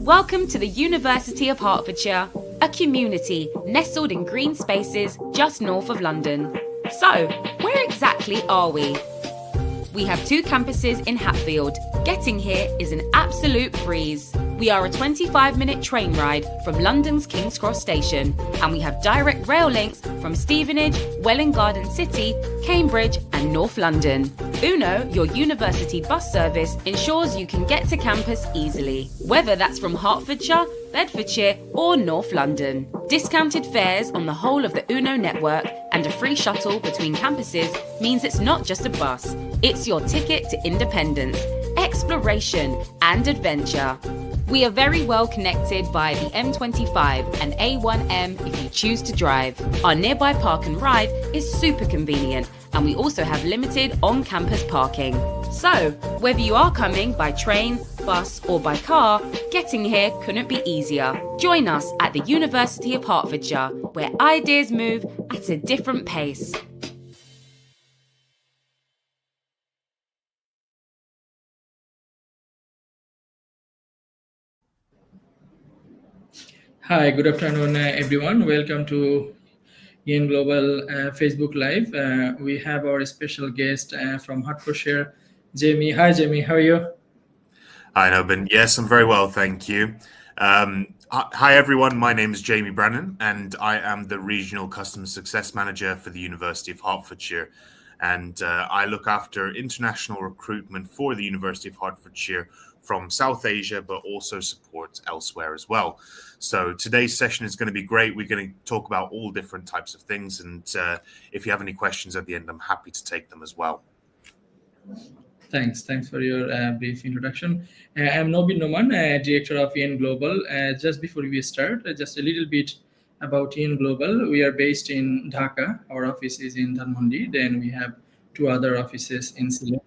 Welcome to the University of Hertfordshire, a community nestled in green spaces just north of London. So, where exactly are we? We have 2 campuses in Hatfield. Getting here is an absolute breeze. We are a 25-minute train ride from London's King's Cross station, and we have direct rail links from Stevenage, Welwyn Garden City, Cambridge and North London. 𝐂𝐸, your university bus service, ensures you can get to campus easily, whether that's from Hertfordshire, Bedfordshire or North London. Discounted fares on the whole of the 𝐂𝐸 network and a free shuttle between campuses means it's not just a bus, it's your ticket to independence, exploration and adventure. We are very well connected via the M25 and A1M if you choose to drive. Our nearby park and ride is super convenient, and we also have limited on-campus parking. So, whether you are coming by train, bus or by car, getting here couldn't be easier. Join us at the University of Hertfordshire, where ideas move at a different pace. Hi, good afternoon, everyone. Welcome to 𝐸𝐸 Global Facebook Live. We have our special guest from Hertfordshire, Jamie. Hi, Jamie. How are you? Hi, Nobin. Yes, I'm very well, thank you. Hi, everyone. My name is Jamie Brannon, and I am the Regional Customer Success Manager for the University of Hertfordshire. And I look after international recruitment for the University of Hertfordshire from South Asia, but also support elsewhere as well. So today's session is going to be great. We're going to talk about all different types of things. And if you have any questions at the end, I'm happy to take them as well. Thanks for your brief introduction. I'm Nobin Noman, Director of 𝐸𝐸 Global. Just before we start, just a little bit about 𝐸𝐸 Global. We are based in Dhaka. Our office is in Dhanmondi. Then we have 2 other offices in Sylhet.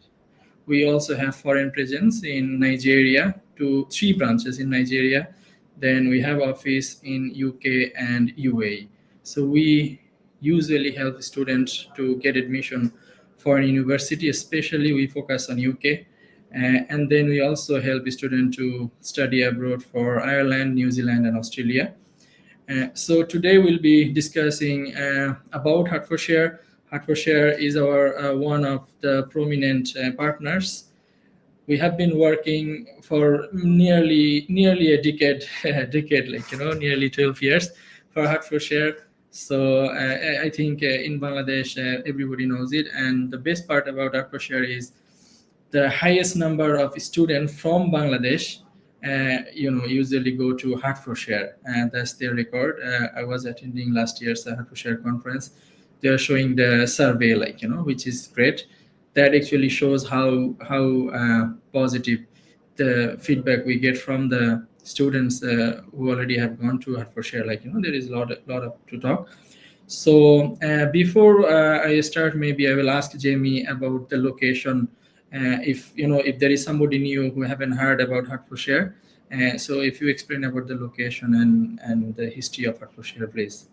We also have foreign presence in Nigeria, 3 branches in Nigeria. Then we have office in UK and UAE. So we usually help students to get admission for a university, especially we focus on UK. And then we also help students to study abroad for Ireland, New Zealand and Australia. So today we'll be discussing about Hertfordshire. Hertfordshire is our one of the prominent partners. We have been working for nearly a decade, nearly 12 years for Hertfordshire. So I think in Bangladesh, everybody knows it. And the best part about Hertfordshire is the highest number of students from Bangladesh, usually go to Hertfordshire, and that's their record. I was attending last year's Hertfordshire conference. They are showing the survey, which is great. That actually shows how positive the feedback we get from the students who already have gone to Hertfordshire. There is a lot to talk. So before I start, maybe I will ask Jamie about the location. If there is somebody new who haven't heard about Hertfordshire, so if you explain about the location and the history of Hertfordshire, please.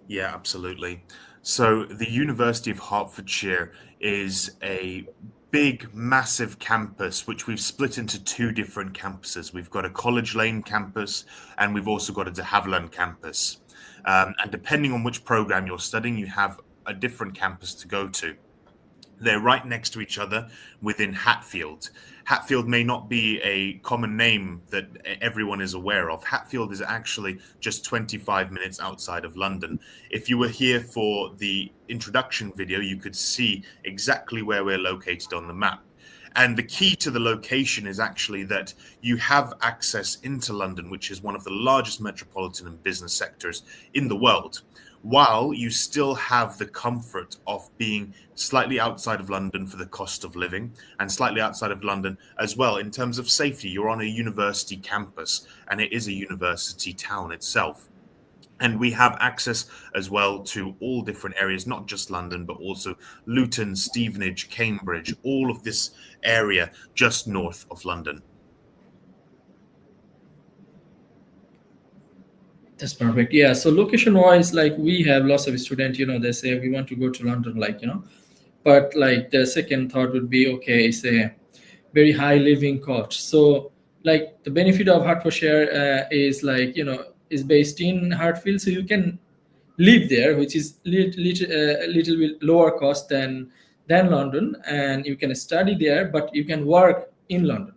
Yeah, absolutely. So the University of Hertfordshire is a big, massive campus, which we've split into 2 different campuses. We've got a College Lane campus, and we've also got a De Havilland campus. And depending on which program you're studying, you have a different campus to go to. They're right next to each other within Hatfield. Hatfield may not be a common name that everyone is aware of. Hatfield is actually just 25 minutes outside of London. If you were here for the introduction video, you could see exactly where we're located on the map. And the key to the location is actually that you have access into London, which is one of the largest metropolitan and business sectors in the world, while you still have the comfort of being slightly outside of London for the cost of living, and slightly outside of London as well in terms of safety. You're on a university campus, and it is a university town itself. And we have access as well to all different areas, not just London, but also Luton, Stevenage, Cambridge, all of this area just north of London. That's perfect. Yeah. So location-wise, we have lots of students, they say we want to go to London, but the second thought would be, okay, it's a very high living cost. So like the benefit of Hertfordshire is like, is based in Hartfield, so you can live there, which is a little bit lower cost than London, and you can study there, but you can work in London,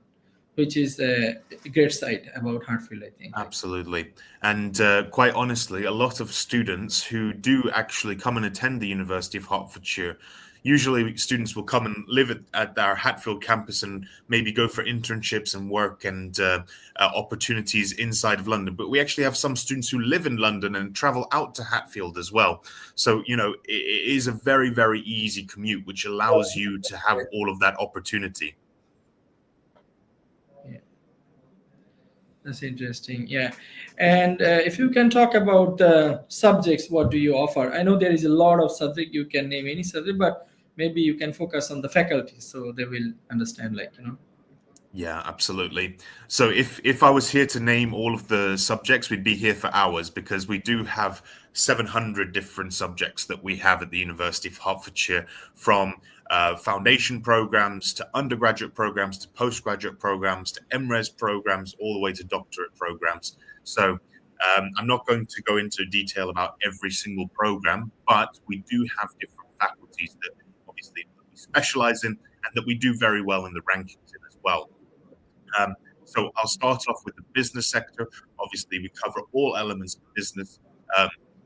which is a great side about Hartfield, I think. Absolutely. And quite honestly, a lot of students who do actually come and attend the University of Hertfordshire, usually students will come and live at our Hatfield campus and maybe go for internships and work and opportunities inside of London. But we actually have some students who live in London and travel out to Hatfield as well. So, it is a very, very easy commute, which allows you to have all of that opportunity. That's interesting. Yeah. And if you can talk about the subjects, what do you offer? I know there is a lot of subject. You can name any subject, but maybe you can focus on the faculty so they will understand, Yeah, absolutely. So if I was here to name all of the subjects, we'd be here for hours, because we do have 700 different subjects that we have at the University of Hertfordshire, from foundation programs to undergraduate programs to postgraduate programs to MRes programs, all the way to doctorate programs. So I'm not going to go into detail about every single program, but we do have different faculties that obviously we specialize in and that we do very well in the rankings in as well. So I'll start off with the business sector. Obviously, we cover all elements of business,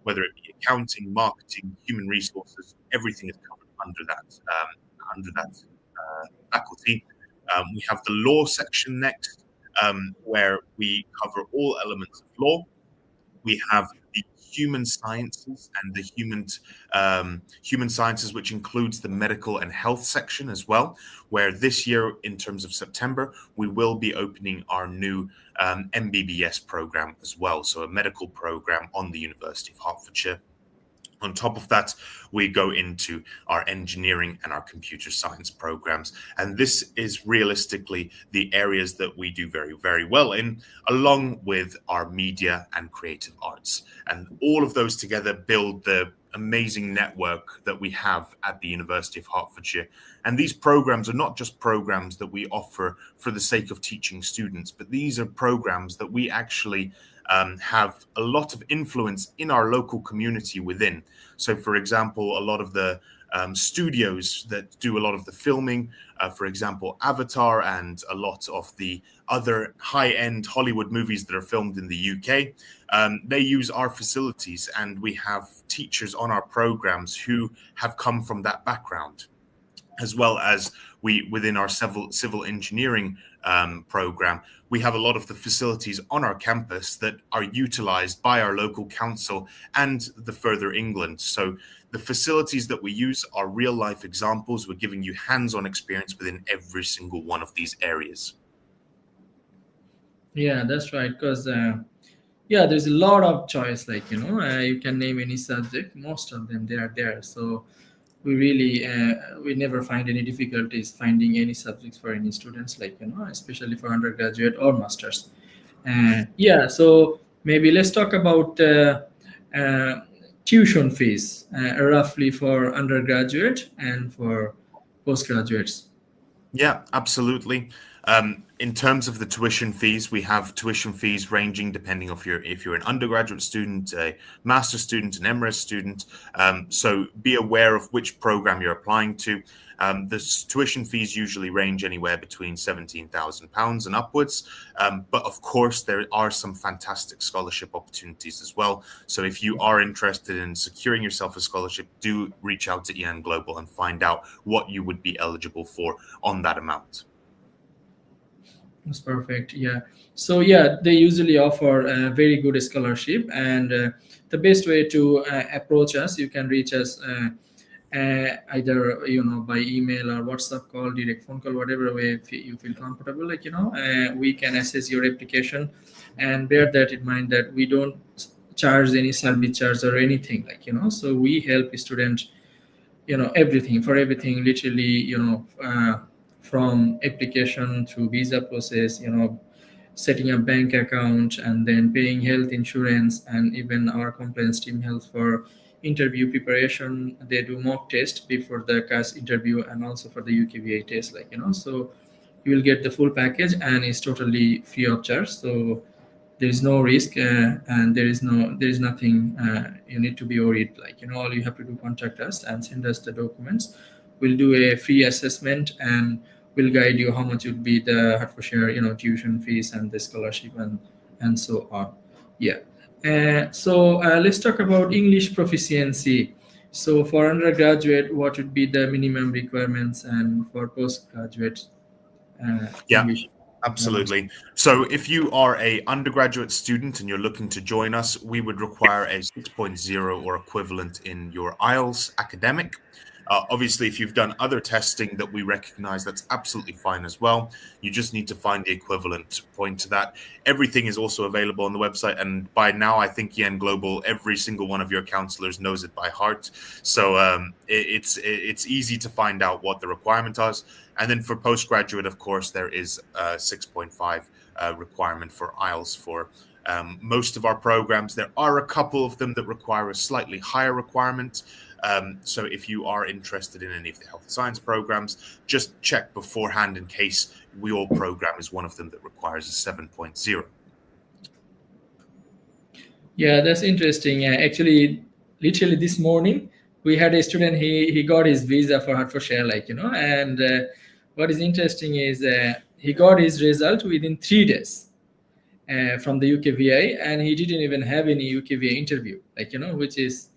whether it be accounting, marketing, human resources. Everything is covered under that faculty. We have the law section next, where we cover all elements of law. We have the human sciences and the human sciences, which includes the medical and health section as well, where this year, in terms of September, we will be opening our new MBBS program as well, so a medical program on the University of Hertfordshire. On top of that, we go into our engineering and our computer science programs. And this is realistically the areas that we do very, very well in, along with our media and creative arts. And all of those together build the amazing network that we have at the University of Hertfordshire. And these programs are not just programs that we offer for the sake of teaching students, but these are programs that we actually have a lot of influence in our local community within. So, for example, a lot of the studios that do a lot of the filming, for example, Avatar and a lot of the other high-end Hollywood movies that are filmed in the UK, they use our facilities, and we have teachers on our programs who have come from that background, as well as within our civil engineering program, we have a lot of the facilities on our campus that are utilized by our local council and the Further England. So the facilities that we use are real life examples. We're giving you hands-on experience within every single one of these areas. Yeah, that's right. Because there's a lot of choice. You can name any subject. Most of them, they are there. So we really we never find any difficulties finding any subjects for any students, especially for undergraduate or masters. So maybe let's talk about tuition fees, roughly for undergraduate and for postgraduates. Yeah, absolutely. In terms of the tuition fees, we have tuition fees ranging depending if you're an undergraduate student, a master's student, an MRes student. So be aware of which program you're applying to. The tuition fees usually range anywhere between £17,000 and upwards. But of course, there are some fantastic scholarship opportunities as well. So if you are interested in securing yourself a scholarship, do reach out to EN Global and find out what you would be eligible for on that amount. That's perfect. Yeah. So they usually offer a very good scholarship, and the best way to approach us, you can reach us either by email or WhatsApp call, direct phone call, whatever way you feel comfortable. We can assess your application, and bear that in mind that we don't charge any service charge or anything. So we help students, everything, literally, from application through visa process, setting up bank account, and then paying health insurance, and even our compliance team helps for interview preparation. They do mock test before the CAS interview and also for the UKVA test, so you will get the full package, and it's totally free of charge. So there is no risk, and there is nothing you need to be worried. Like, all you have to do, contact us and send us the documents. We'll do a free assessment, and we'll guide you how much would be the Hertfordshire, tuition fees and the scholarship and so on. Yeah. So let's talk about English proficiency. So for undergraduate, what would be the minimum requirements, and for postgraduate English? Absolutely. So if you are a undergraduate student and you're looking to join us, we would require a 6.0 or equivalent in your IELTS academic. Obviously, if you've done other testing that we recognize, that's absolutely fine as well. You just need to find the equivalent point to that. Everything is also available on the website. And by now, I think 𝐴𝐿M Global, every single one of your counselors knows it by heart. So it's easy to find out what the requirement is. And then for postgraduate, of course, there is a 6.5 requirement for IELTS for most of our programs. There are a couple of them that require a slightly higher requirement. So if you are interested in any of the health science programs, just check beforehand in case your program is one of them that requires a 7.0. Yeah, that's interesting. Actually, literally this morning, we had a student, he got his visa for Hertfordshire, and what is interesting is he got his result within 3 days from the UKVI, and he didn't even have any UKVI interview, which is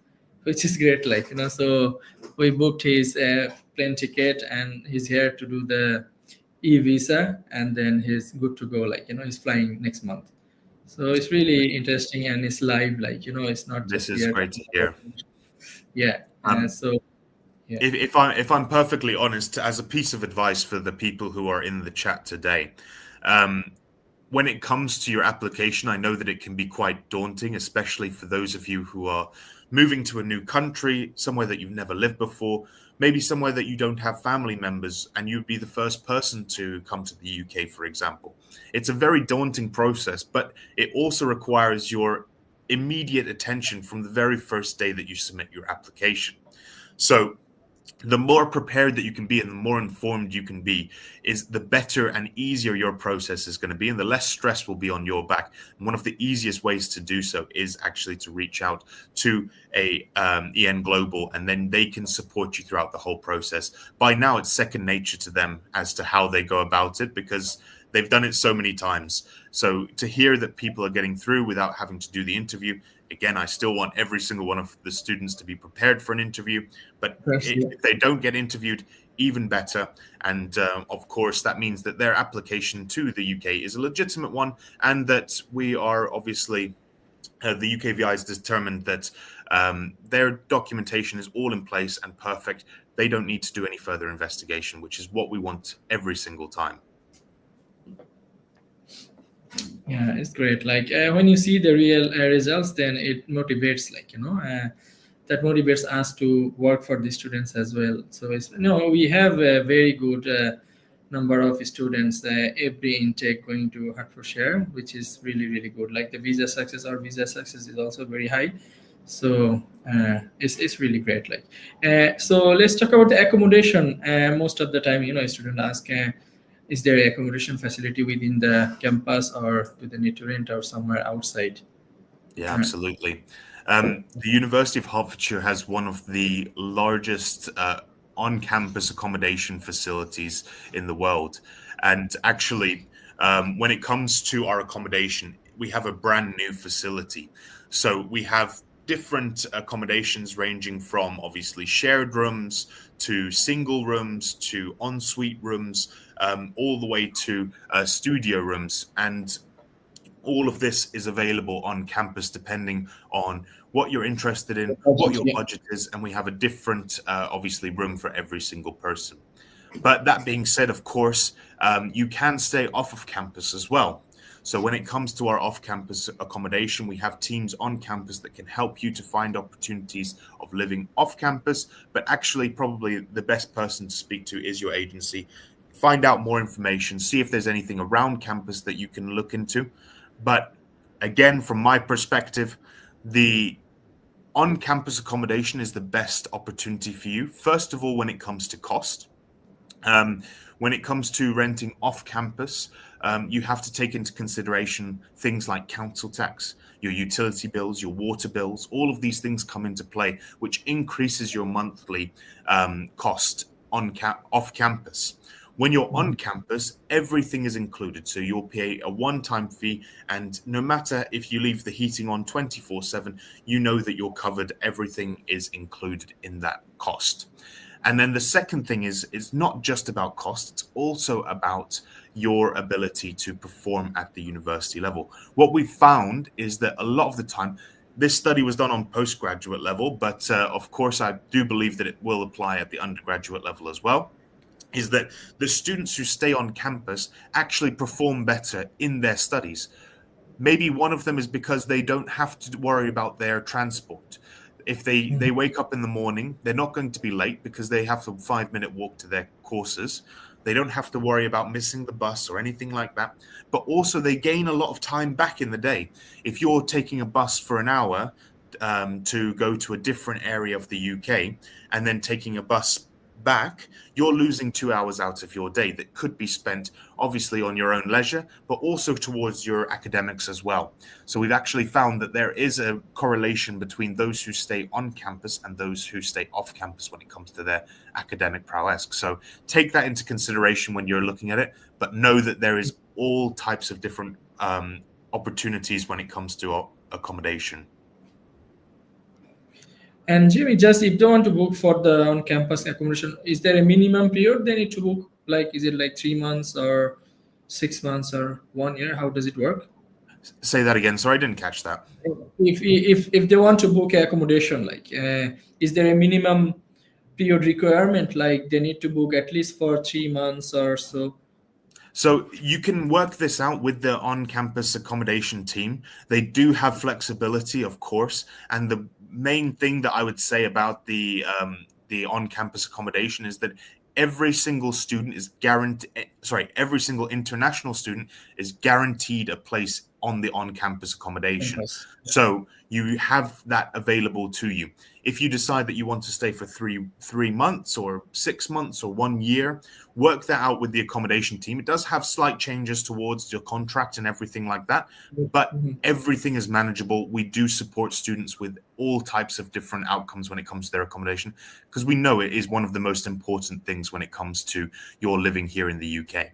great, so we booked his plane ticket, and he's here to do the e-visa, and then he's good to go, he's flying next month. So it's really interesting, and it's live, it's not just this is great to hear. Yeah. Yeah. If I'm perfectly honest, as a piece of advice for the people who are in the chat today, when it comes to your application, I know that it can be quite daunting, especially for those of you who are moving to a new country, somewhere that you've never lived before, maybe somewhere that you don't have family members, and you'd be the first person to come to the UK, for example. It's a very daunting process, but it also requires your immediate attention from the very first day that you submit your application. So the more prepared that you can be and the more informed you can be, is the better and easier your process is going to be, and the less stress will be on your back. And one of the easiest ways to do so is actually to reach out to a 𝐴𝐿M Global, and then they can support you throughout the whole process. By now, it's second nature to them as to how they go about it, because they've done it so many times. So to hear that people are getting through without having to do the interview, again, I still want every single one of the students to be prepared for an interview, but if they don't get interviewed, even better. And of course, that means that their application to the UK is a legitimate one, and that we are obviously, the UKVI is determined that their documentation is all in place and perfect. They don't need to do any further investigation, which is what we want every single time. Yeah, it's great. When you see the real results, then it motivates, that motivates us to work for the students as well. So we have a very good number of students every intake going to Hertfordshire, which is really, really good. The visa success is also very high. So it's really great. So let's talk about the accommodation. Most of the time, students ask, is there an accommodation facility within the campus, or do they need to rent out somewhere outside? Yeah, absolutely. The University of Hertfordshire has one of the largest on-campus accommodation facilities in the world. And actually, when it comes to our accommodation, we have a brand new facility. So we have different accommodations ranging from obviously shared rooms to single rooms to ensuite rooms, all the way to studio rooms. And all of this is available on campus depending on what you're interested in, what your budget is, and we have a different, obviously, room for every single person. But that being said, of course, you can stay off of campus as well. So when it comes to our off-campus accommodation, we have teams on campus that can help you to find opportunities of living off campus. But actually, probably the best person to speak to is your agency. Find out more information, see if there's anything around campus that you can look into. But again, from my perspective, the on-campus accommodation is the best opportunity for you. First of all, when it comes to cost, When it comes to renting off campus, you have to take into consideration things like council tax, your utility bills, your water bills. All of these things come into play, which increases your monthly cost off campus. When you're on campus, everything is included. So you'll pay a one-time fee, and no matter if you leave the heating on 24/7, you know that you're covered. Everything is included in that cost. And then the second thing is, it's not just about cost, it's also about your ability to perform at the university level. What we found is that a lot of the time, this study was done on postgraduate level, but of course, I do believe that it will apply at the undergraduate level as well, is that the students who stay on campus actually perform better in their studies. Maybe one of them is because they don't have to worry about their transport. If they wake up in the morning, they're not going to be late because they have a 5-minute walk to their courses. They don't have to worry about missing the bus or anything like that. But also they gain a lot of time back in the day. If you're taking a bus for an hour to go to a different area of the UK and then taking a bus back, you're losing 2 hours out of your day that could be spent obviously on your own leisure, but also towards your academics as well. So we've actually found that there is a correlation between those who stay on campus and those who stay off campus when it comes to their academic prowess. So take that into consideration when you're looking at it, but know that there is all types of different opportunities when it comes to accommodation. And Jimmy, just if they want to book for the on-campus accommodation, is there a minimum period they need to book? Like, is it like 3 months or 6 months or 1 year? How does it work? Say that again. Sorry, I didn't catch that. If they want to book accommodation, like, is there a minimum period requirement? Like, they need to book at least for 3 months or so? So you can work this out with the on-campus accommodation team. They do have flexibility, of course, and the main thing that I would say about the on-campus accommodation is that every single student is every single international student is guaranteed a place on the on-campus accommodation. So you have that available to you. If you decide that you want to stay for three months or 6 months or 1 year, work that out with the accommodation team. It does have slight changes towards your contract and everything like that, but everything is manageable. We do support students with all types of different outcomes when it comes to their accommodation, because we know it is one of the most important things when it comes to your living here in the UK.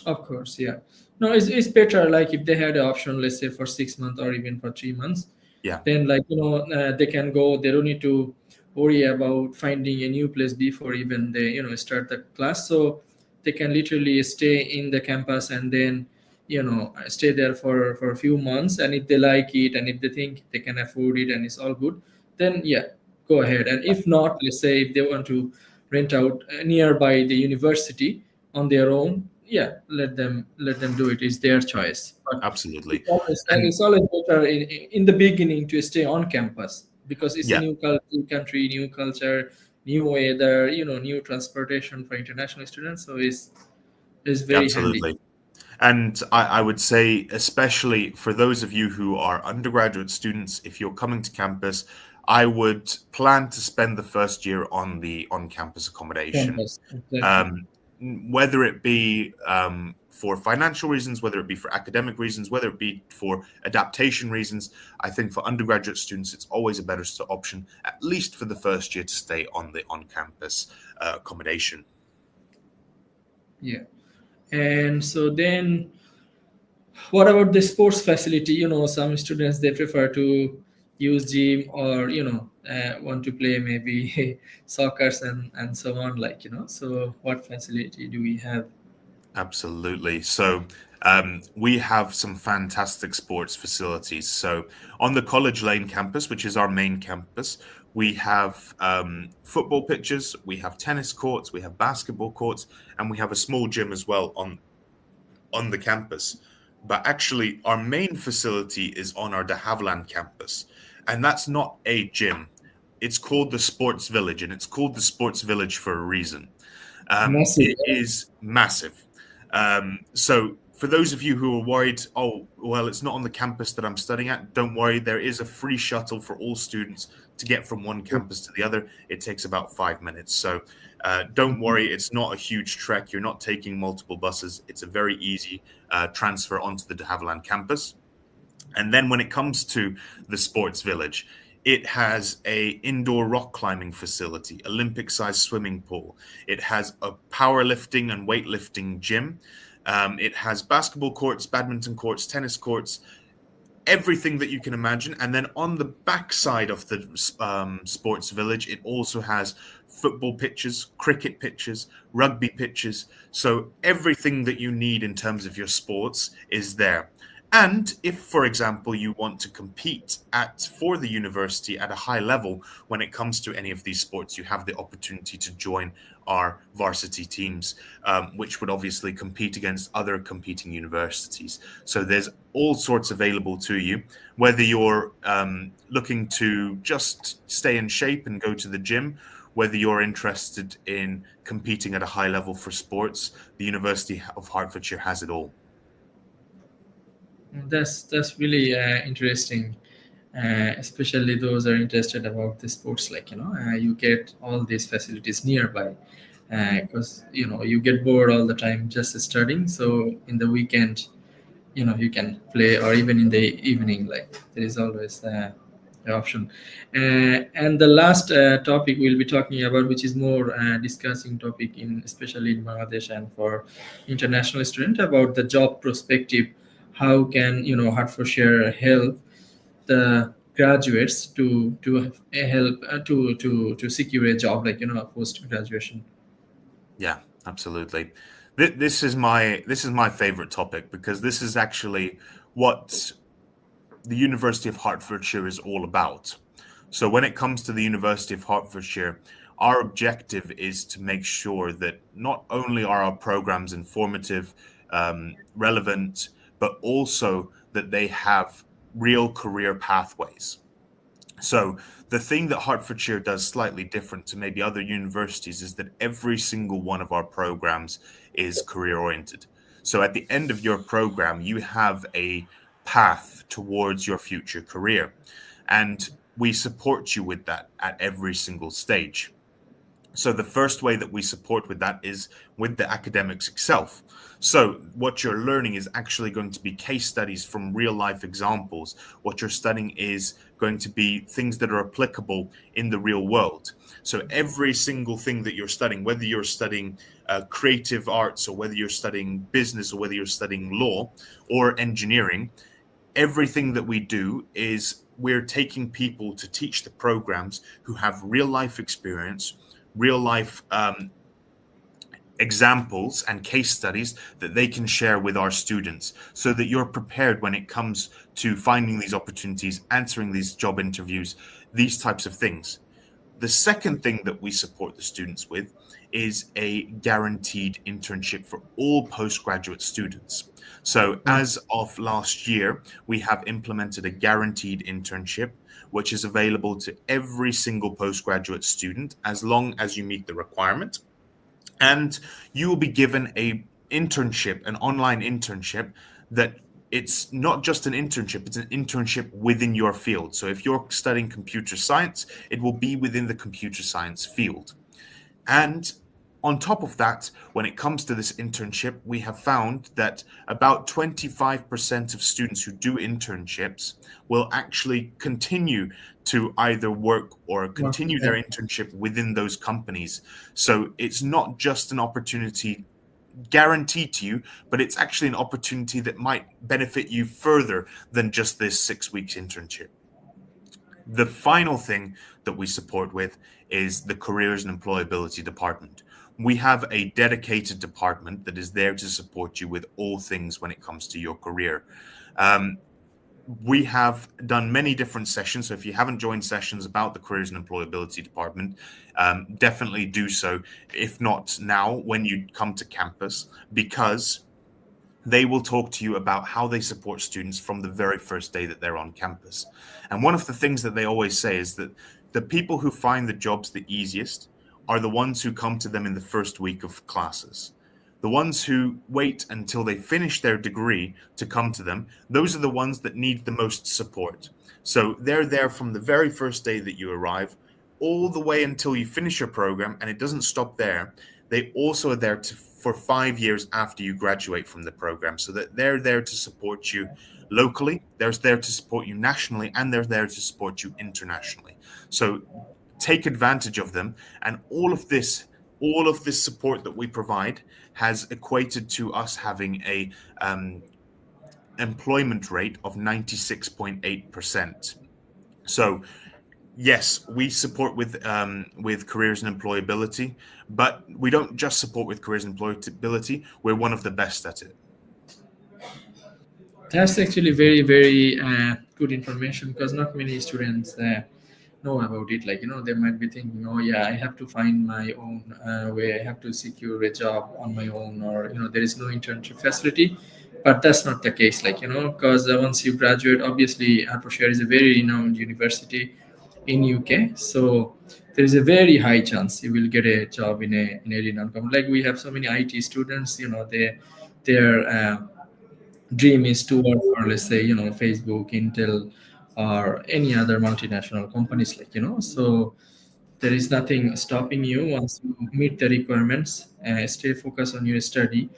Of course, yeah. No, it's better, like, if they had the option, let's say for 6 months or even for 3 months. Yeah. Then, like, they can go. They don't need to worry about finding a new place before even they, start the class. So they can literally stay in the campus and then, stay there for a few months. And if they like it and if they think they can afford it and it's all good, then yeah, go ahead. And if not, let's say if they want to rent out nearby the university on their own, yeah, let them do it. It's their choice. But absolutely, it's always better in the beginning to stay on campus, because it's a new country, new culture, new weather, new transportation for international students. So it's very handy. And I would say, especially for those of you who are undergraduate students, if you're coming to campus, I would plan to spend the first year on the on-campus accommodation. Exactly. Whether it be for financial reasons, whether it be for academic reasons, whether it be for adaptation reasons, I think for undergraduate students, it's always a better option, at least for the first year, to stay on the on-campus accommodation. Yeah. And so then what about the sports facility? Some students, they prefer to use gym or, want to play maybe soccer and so on, like, so what facility do we have? Absolutely. So we have some fantastic sports facilities. So on the College Lane campus, which is our main campus, we have football pitches, we have tennis courts, we have basketball courts, and we have a small gym as well on the campus. But actually, our main facility is on our De Havilland campus, and that's not a gym. It's called the Sports Village, and it's called the Sports Village for a reason. It is massive. So for those of you who are worried, oh, well, it's not on the campus that I'm studying at, don't worry. There is a free shuttle for all students to get from one campus to the other, it takes about 5 minutes. So don't worry, it's not a huge trek. You're not taking multiple buses. It's a very easy transfer onto the de Havilland campus. And then when it comes to the sports village, it has a indoor rock climbing facility, Olympic-sized swimming pool. It has a powerlifting and weightlifting gym. It has basketball courts, badminton courts, tennis courts, everything that you can imagine. And then on the back side of the sports village, it also has football pitches, cricket pitches, rugby pitches. So everything that you need in terms of your sports is there. And if, for example, you want to compete for the university at a high level when it comes to any of these sports, you have the opportunity to join our varsity teams, which would obviously compete against other competing universities. So there's all sorts available to you, whether you're looking to just stay in shape and go to the gym, whether you're interested in competing at a high level for sports, the University of Hertfordshire has it all. That's really interesting, especially those are interested about the sports. Like, you get all these facilities nearby, because you get bored all the time just studying. So in the weekend, you can play, or even in the evening, like there is always the option. And the last topic we'll be talking about, which is more discussing topic especially in Bangladesh and for international students, about the job perspective. How can Hertfordshire help the graduates to help to secure a job, like post graduation? Yeah, absolutely. This is my favorite topic, because this is actually what the University of Hertfordshire is all about. So when it comes to the University of Hertfordshire, our objective is to make sure that not only are our programs informative, relevant, but also that they have real career pathways. So the thing that Hertfordshire does slightly different to maybe other universities is that every single one of our programs is career oriented. So at the end of your program, you have a path towards your future career, and we support you with that at every single stage. So the first way that we support with that is with the academics itself. So what you're learning is actually going to be case studies from real life examples. What you're studying is going to be things that are applicable in the real world. So every single thing that you're studying, whether you're studying creative arts, or whether you're studying business, or whether you're studying law or engineering, everything that we do is we're taking people to teach the programs who have real life experience, real life examples and case studies that they can share with our students, so that you're prepared when it comes to finding these opportunities, answering these job interviews, these types of things. The second thing that we support the students with is a guaranteed internship for all postgraduate students. So as of last year, we have implemented a guaranteed internship, which is available to every single postgraduate student as long as you meet the requirement. And you will be given an internship, an online internship, that it's not just an internship, it's an internship within your field. So if you're studying computer science, it will be within the computer science field. And on top of that, when it comes to this internship, we have found that about 25% of students who do internships will actually continue to either work or continue their internship within those companies. So it's not just an opportunity guaranteed to you, but it's actually an opportunity that might benefit you further than just this 6 weeks internship. The final thing that we support with is the Careers and Employability Department. We have a dedicated department that is there to support you with all things when it comes to your career. We have done many different sessions. So if you haven't joined sessions about the Careers and Employability Department, definitely do so. If not now, when you come to campus, because they will talk to you about how they support students from the very first day that they're on campus. And one of the things that they always say is that the people who find the jobs the easiest are the ones who come to them in the first week of classes. The ones who wait until they finish their degree to come to them, those are the ones that need the most support. So they're there from the very first day that you arrive all the way until you finish your program, and it doesn't stop there. They also are there for 5 years after you graduate from the program, so that they're there to support you locally, they're there to support you nationally, and they're there to support you internationally. So take advantage of them, and all of this support that we provide has equated to us having a employment rate of 96.8%. So yes, we support with careers and employability, but we don't just support with careers and employability. We're one of the best at it. That's actually very, very good information, because not many students know about it. Like, they might be thinking, oh yeah, I have to find my own way, I have to secure a job on my own, or there is no internship facility. But that's not the case, because once you graduate, obviously Hertfordshire is a very renowned university in UK, so there is a very high chance you will get a job in a renowned company. Like, we have so many IT students, their dream is to work for, let's say, Facebook, Intel, or any other multinational companies, so there is nothing stopping you once you meet the requirements. Stay focused on your study,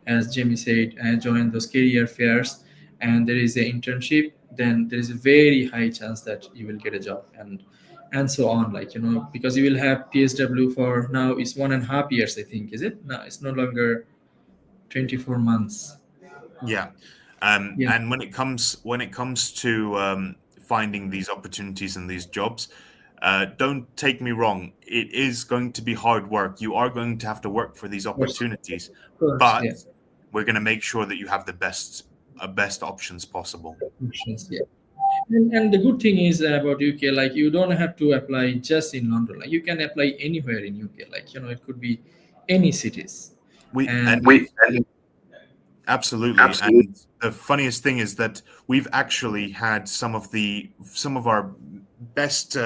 as Jamie said, join those career fairs, and there is an internship, then there is a very high chance that you will get a job, and so on, because you will have PSW for now it's 1.5 years, I think. Is it? No, it's no longer 24 months. Yeah. Yeah. And when it comes to finding these opportunities and these jobs, don't take me wrong. It is going to be hard work. You are going to have to work for these opportunities, but Yeah. we're going to make sure that you have the best options possible. Yeah. And the good thing is about UK, you don't have to apply just in London. You can apply anywhere in UK. It could be any cities. Absolutely. And the funniest thing is that we've actually had some of our best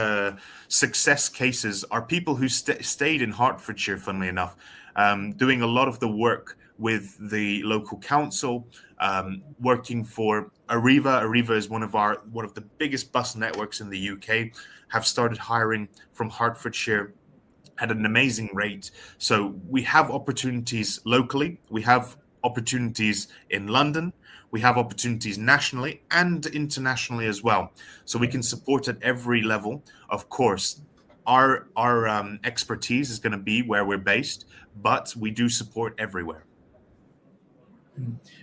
success cases are people who stayed in Hertfordshire, funnily enough, doing a lot of the work with the local council, working for Arriva. Arriva is one of the biggest bus networks in the UK, have started hiring from Hertfordshire at an amazing rate. So we have opportunities locally. We have opportunities in London. We have opportunities nationally and internationally as well. So we can support at every level. Of course, our expertise is going to be where we're based, but we do support everywhere.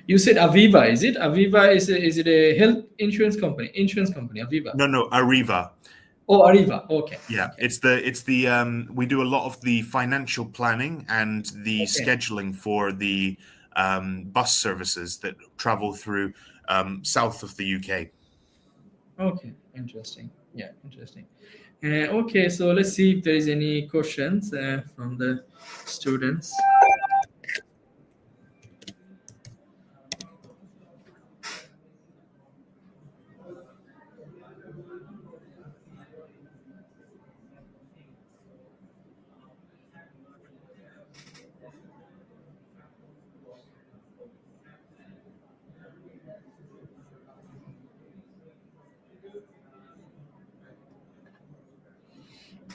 You said Aviva, is it? Aviva is it a health insurance company? Aviva. No, Arriva. Oh, Arriva. Okay. Yeah, okay. it's the we do a lot of the financial planning and the scheduling for the bus services that travel through south of the UK. Okay, interesting. Yeah, interesting. Okay, so let's see if there is any questions from the students.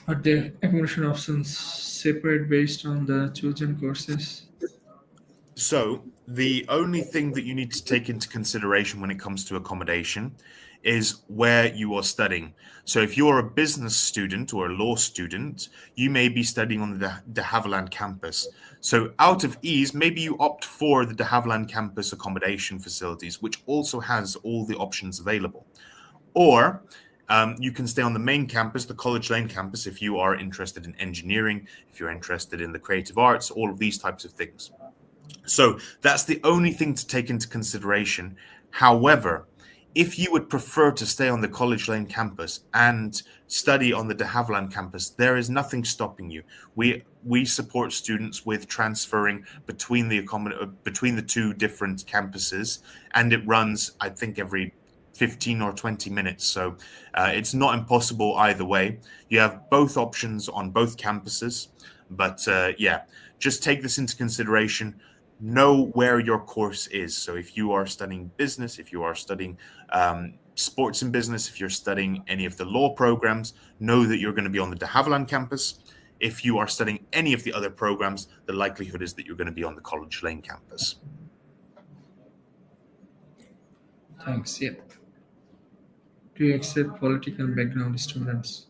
Are the accommodation options separate based on the chosen courses? So the only thing that you need to take into consideration when it comes to accommodation is where you are studying. So if you're a business student or a law student, you may be studying on the de Havilland campus. So out of ease, maybe you opt for the de Havilland campus accommodation facilities, which also has all the options available. Or you can stay on the main campus, the College Lane campus, if you are interested in engineering, if you're interested in the creative arts, all of these types of things. So that's the only thing to take into consideration. However, if you would prefer to stay on the College Lane campus and study on the de Havilland campus, there is nothing stopping you. We support students with transferring between the two different campuses, and it runs, I think, every 15 or 20 minutes. So it's not impossible either way. You have both options on both campuses, but yeah, just take this into consideration. know where your course is. So if you are studying business, if you are studying sports and business, if you're studying any of the law programs, know that you're going to be on the de Havilland campus. If you are studying any of the other programs, the likelihood is that you're going to be on the College Lane campus. Thanks. Yeah. Do you accept political background students?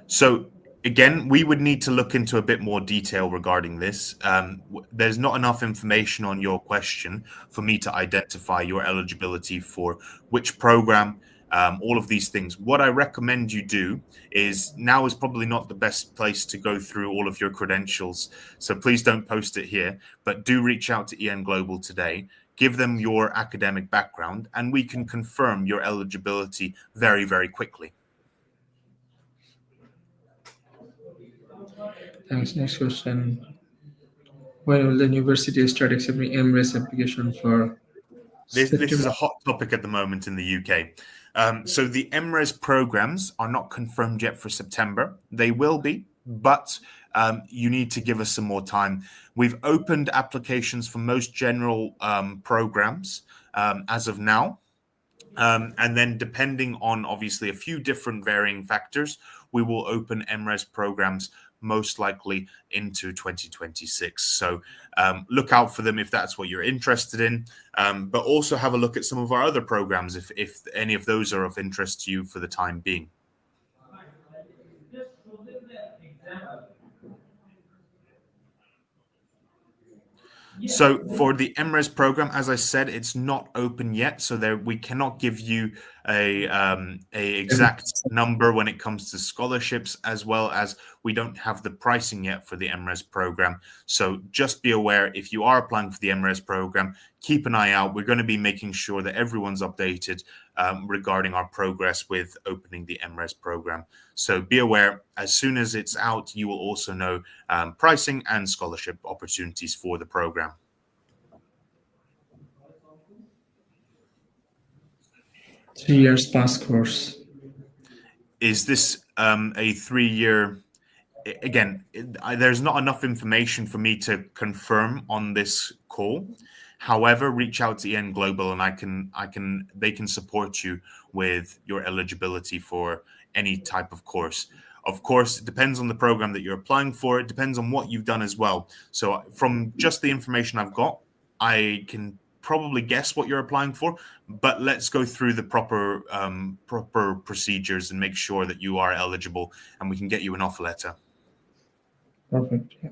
So again, we would need to look into a bit more detail regarding this. There's not enough information on your question for me to identify your eligibility for which program, all of these things. What I recommend you do is, now is probably not the best place to go through all of your credentials, so please don't post it here, but do reach out to EN Global today. Give them your academic background, and we can confirm your eligibility very, very quickly. Thanks. Next question. When will the university start accepting MRes application for This is a hot topic at the moment in the UK. So the MRes programs are not confirmed yet for September. They will be, but you need to give us some more time. We've opened applications for most general programs as of now. And then depending on obviously a few different varying factors, we will open MRes programs most likely into 2026. So look out for them if that's what you're interested in, but also have a look at some of our other programs if any of those are of interest to you for the time being. So for the MRes program, as I said, it's not open yet, so there we cannot give you a exact number when it comes to scholarships, as well as we don't have the pricing yet for the MRes program. So just be aware, if you are applying for the MRes program, keep an eye out. We're going to be making sure that everyone's updated regarding our progress with opening the MRes program. So be aware, as soon as it's out, you will also know pricing and scholarship opportunities for the program. 3 years pass course. Is this a 3-year? Again, there's not enough information for me to confirm on this call. However, reach out to EN Global, and they can support you with your eligibility for any type of course. Of course, it depends on the program that you're applying for. It depends on what you've done as well. So from just the information I've got, I can probably guess what you're applying for, but let's go through the proper procedures and make sure that you are eligible, and we can get you an offer letter. Perfect. Yeah.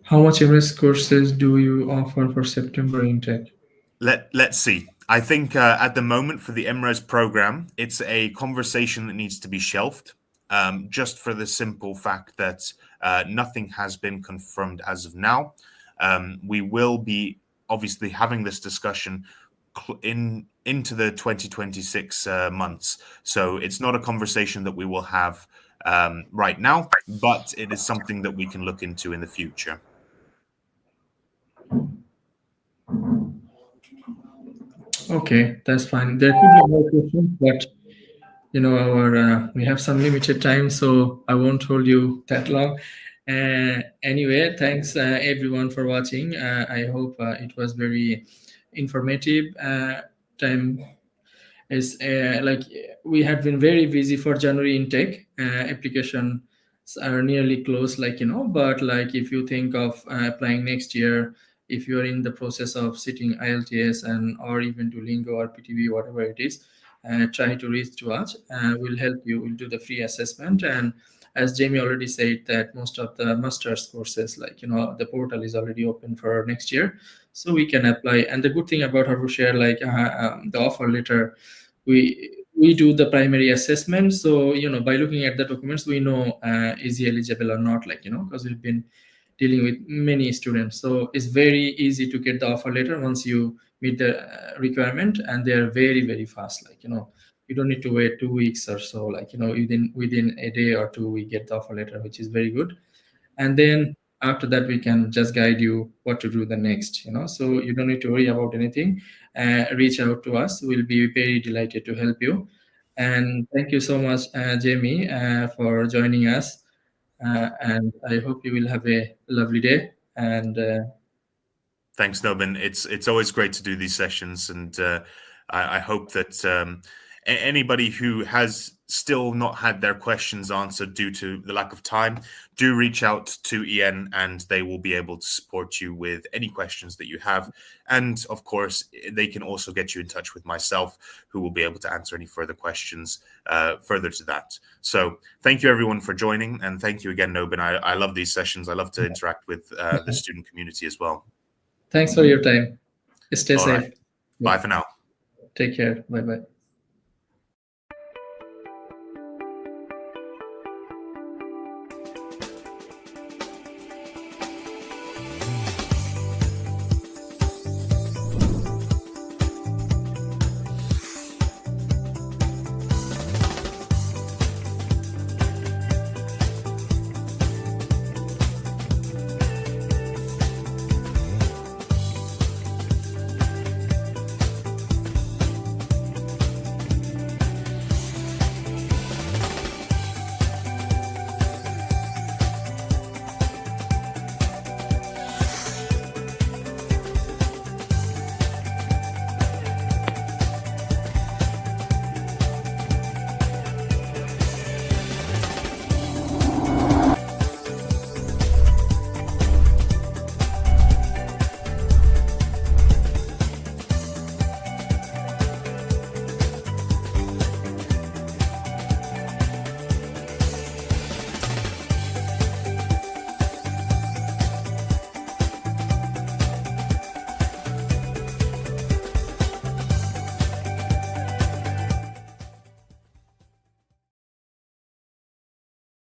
How much MRes courses do you offer for September intake? Let's see. I think at the moment for the MRes program, it's a conversation that needs to be shelved, just for the simple fact that nothing has been confirmed as of now. We will be obviously having this discussion into the 2026 months. So it's not a conversation that we will have right now, but it is something that we can look into in the future. Okay, that's fine. There could be more questions, but we have some limited time, so I won't hold you that long. Anyway, thanks everyone for watching. I hope it was very informative. Time is we have been very busy for January intake. Applications are nearly closed, but if you think of applying next year, if you're in the process of sitting IELTS or even Duolingo or PTV, whatever it is, try to reach to us. We'll help you. We'll do the free assessment. And as Jamie already said, that most of the master's courses, the portal is already open for next year, so we can apply. And the good thing about Hertfordshire, the offer letter, we do the primary assessment. So by looking at the documents, we know is he eligible or not, because we've been dealing with many students. So it's very easy to get the offer letter once you meet the requirement, and they're very, very fast. You don't need to wait 2 weeks or so. Within a day or two, we get the offer letter, which is very good. And then after that, we can just guide you what to do the next. So you don't need to worry about anything. Reach out to us. We'll be very delighted to help you. And thank you so much, Jamie, for joining us. And I hope you will have a lovely day. And thanks, Nobin. It's always great to do these sessions, and I hope that anybody who has still not had their questions answered due to the lack of time, do reach out to Ian, and they will be able to support you with any questions that you have. And of course, they can also get you in touch with myself, who will be able to answer any further questions further to that. So thank you everyone for joining, and thank you again, Nobin. I love these sessions. I love to interact with the student community as well. Thanks for your time. Stay safe. Right. Bye for now. Take care. Bye-bye.